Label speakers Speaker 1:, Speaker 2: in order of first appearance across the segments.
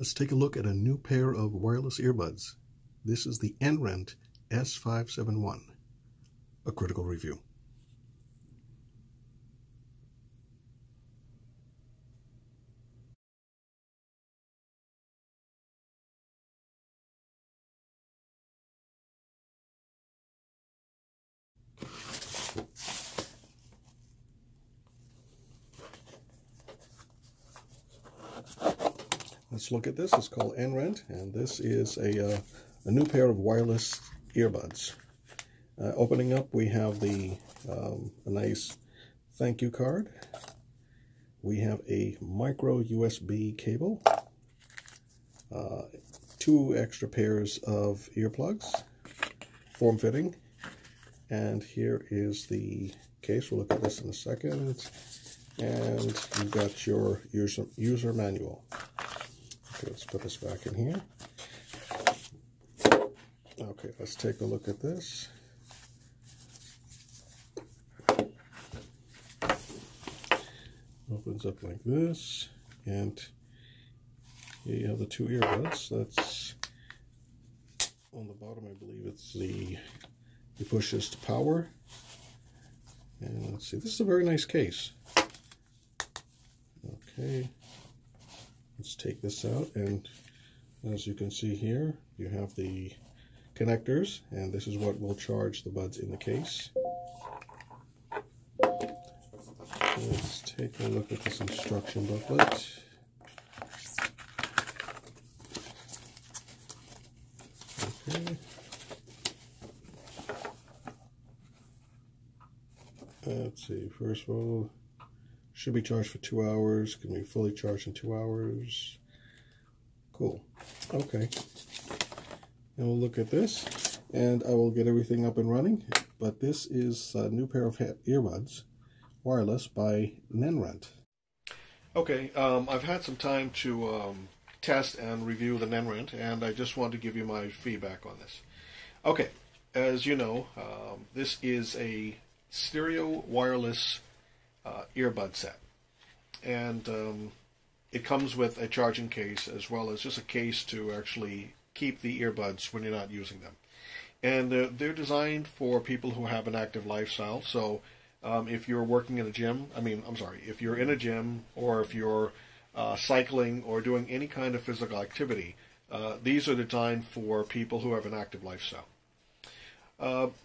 Speaker 1: Let's take a look at a new pair of wireless earbuds. This is the Nenrent S571. A critical review. Let's look at this. It's called Nenrent, and this is a new pair of wireless earbuds. Opening up, we have a nice thank you card. We have a micro USB cable, 2 extra pairs of earplugs, form-fitting, and here is the case. We'll look at this in a second. And you've got your user manual. Okay, let's put this back in here. Okay, let's take a look at this. Opens up like this, and here you have the 2 earbuds. That's on the bottom. I believe it's you push this to power. And let's see, this is a very nice case. Okay, let's take this out, and as you can see here, you have the connectors, and this is what will charge the buds in the case. Let's take a look at this instruction booklet. Okay. Let's see, first of all, should be charged for 2 hours, can be fully charged in 2 hours. Cool. Okay. And we'll look at this, and I will get everything up and running. But this is a new pair of earbuds, wireless, by Nenrent. Okay, I've had some time to test and review the Nenrent, and I just want to give you my feedback on this. Okay, as you know, this is a stereo wireless earbud set, and it comes with a charging case as well as just a case to actually keep the earbuds when you're not using them. And they're designed for people who have an active lifestyle. So if you're working in a gym, if you're in a gym, or if you're cycling or doing any kind of physical activity, these are designed for people who have an active lifestyle.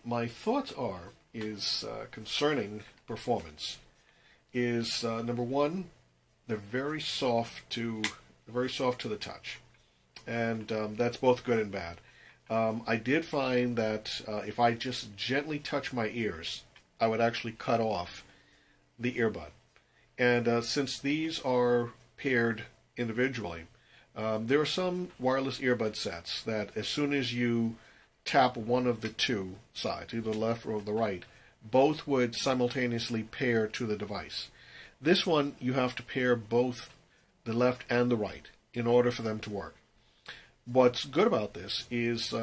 Speaker 1: My thoughts is concerning performance. Is number one, they're very soft to the touch, and that's both good and bad. I did find that if I just gently touch my ears, I would actually cut off the earbud. And since these are paired individually, there are some wireless earbud sets that as soon as you tap one of the 2 sides, either the left or the right, both would simultaneously pair to the device. This one, you have to pair both the left and the right in order for them to work. What's good about this is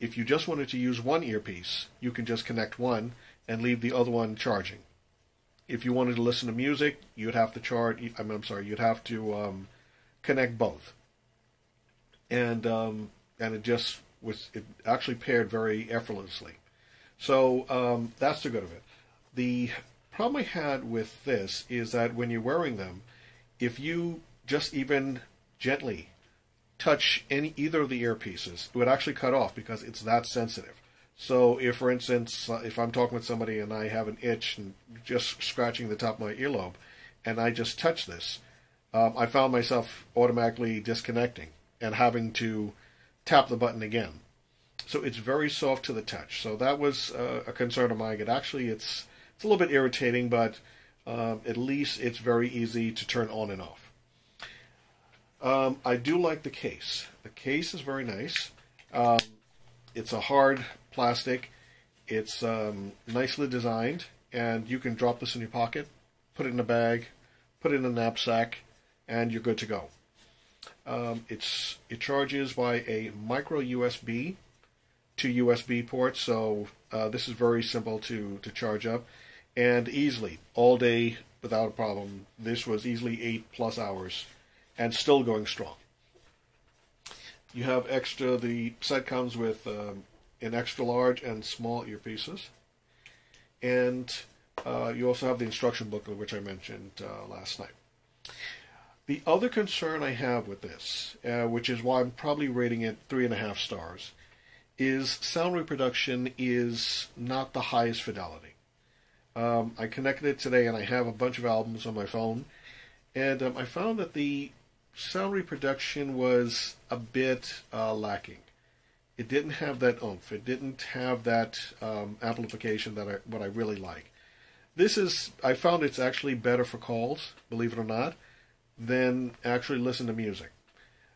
Speaker 1: if you just wanted to use one earpiece, you can just connect one and leave the other one charging. If you wanted to listen to music, you'd have to you'd have to connect both. And it actually paired very effortlessly. So that's the good of it. The problem I had with this is that when you're wearing them, if you just even gently touch either of the earpieces, it would actually cut off because it's that sensitive. So if, for instance, if I'm talking with somebody and I have an itch and just scratching the top of my earlobe, and I just touch this, I found myself automatically disconnecting and having to tap the button again. So it's very soft to the touch. So that was a concern of mine. It's a little bit irritating, but at least it's very easy to turn on and off. I do like the case. The case is very nice. It's a hard plastic. It's nicely designed, and you can drop this in your pocket, put it in a bag, put it in a knapsack, and you're good to go. It charges by a micro USB to USB port, so this is very simple to charge up, and easily, all day, without a problem. This was easily 8+ hours, and still going strong. You have extra, the set comes with an extra large and small earpieces. And you also have the instruction booklet, which I mentioned last night. The other concern I have with this, which is why I'm probably rating it 3.5 stars, is sound reproduction is not the highest fidelity. I connected it today, and I have a bunch of albums on my phone, and I found that the sound reproduction was a bit lacking. It didn't have that oomph. It didn't have that amplification that what I really like. I found it's actually better for calls, believe it or not, than actually listen to music.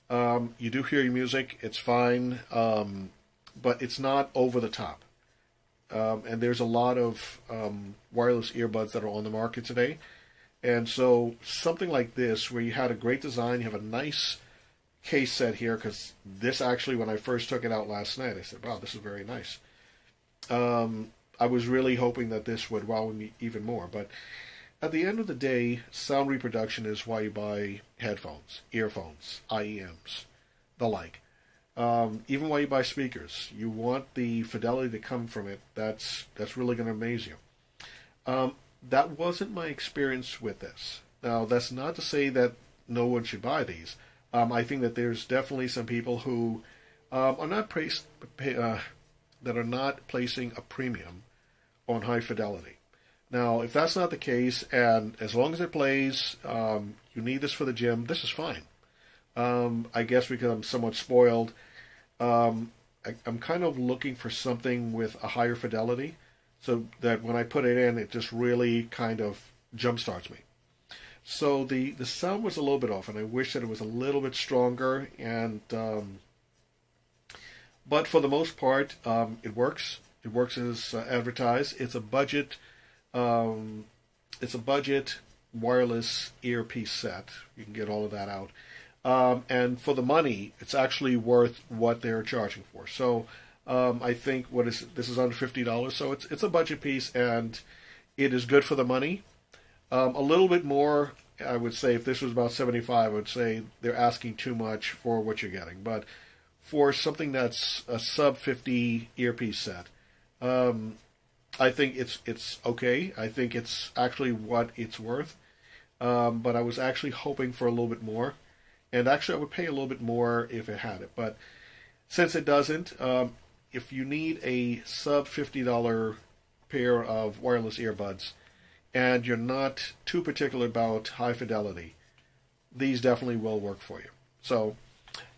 Speaker 1: You do hear your music, it's fine, but it's not over the top. And there's a lot of wireless earbuds that are on the market today. And so something like this, where you had a great design, you have a nice case set here, because this actually, when I first took it out last night, I said, wow, this is very nice. I was really hoping that this would wow me even more. But at the end of the day, sound reproduction is why you buy headphones, earphones, IEMs, the like. Even why you buy speakers. You want the fidelity to come from it. That's really going to amaze you. That wasn't my experience with this. Now, that's not to say that no one should buy these. I think that there's definitely some people who are not that are not placing a premium on high fidelity. Now, if that's not the case, and as long as it plays, you need this for the gym, this is fine. I guess because I'm somewhat spoiled, I'm kind of looking for something with a higher fidelity, so that when I put it in, it just really kind of jumpstarts me. So the sound was a little bit off, and I wish that it was a little bit stronger. And but for the most part, it works. It works as advertised. It's a budget. It's a budget wireless earpiece set. You can get all of that out. And for the money, it's actually worth what they're charging for. So I think this is under $50, so it's a budget piece, and it is good for the money. A little bit more, I would say, if this was about $75, I would say they're asking too much for what you're getting. But for something that's a sub $50 earpiece set, I think it's okay. I think it's actually what it's worth. But I was actually hoping for a little bit more. And actually, I would pay a little bit more if it had it. But since it doesn't, if you need a sub $50 pair of wireless earbuds, and you're not too particular about high fidelity, these definitely will work for you. So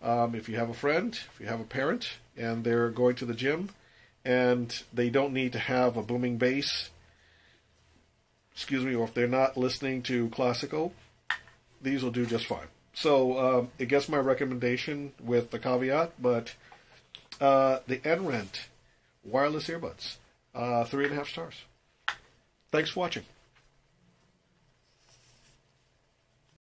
Speaker 1: if you have a friend, if you have a parent, and they're going to the gym, and they don't need to have a booming bass, or if they're not listening to classical, these will do just fine. So it gets my recommendation with the caveat, but the Nenrent wireless earbuds, 3.5 stars. Thanks for watching.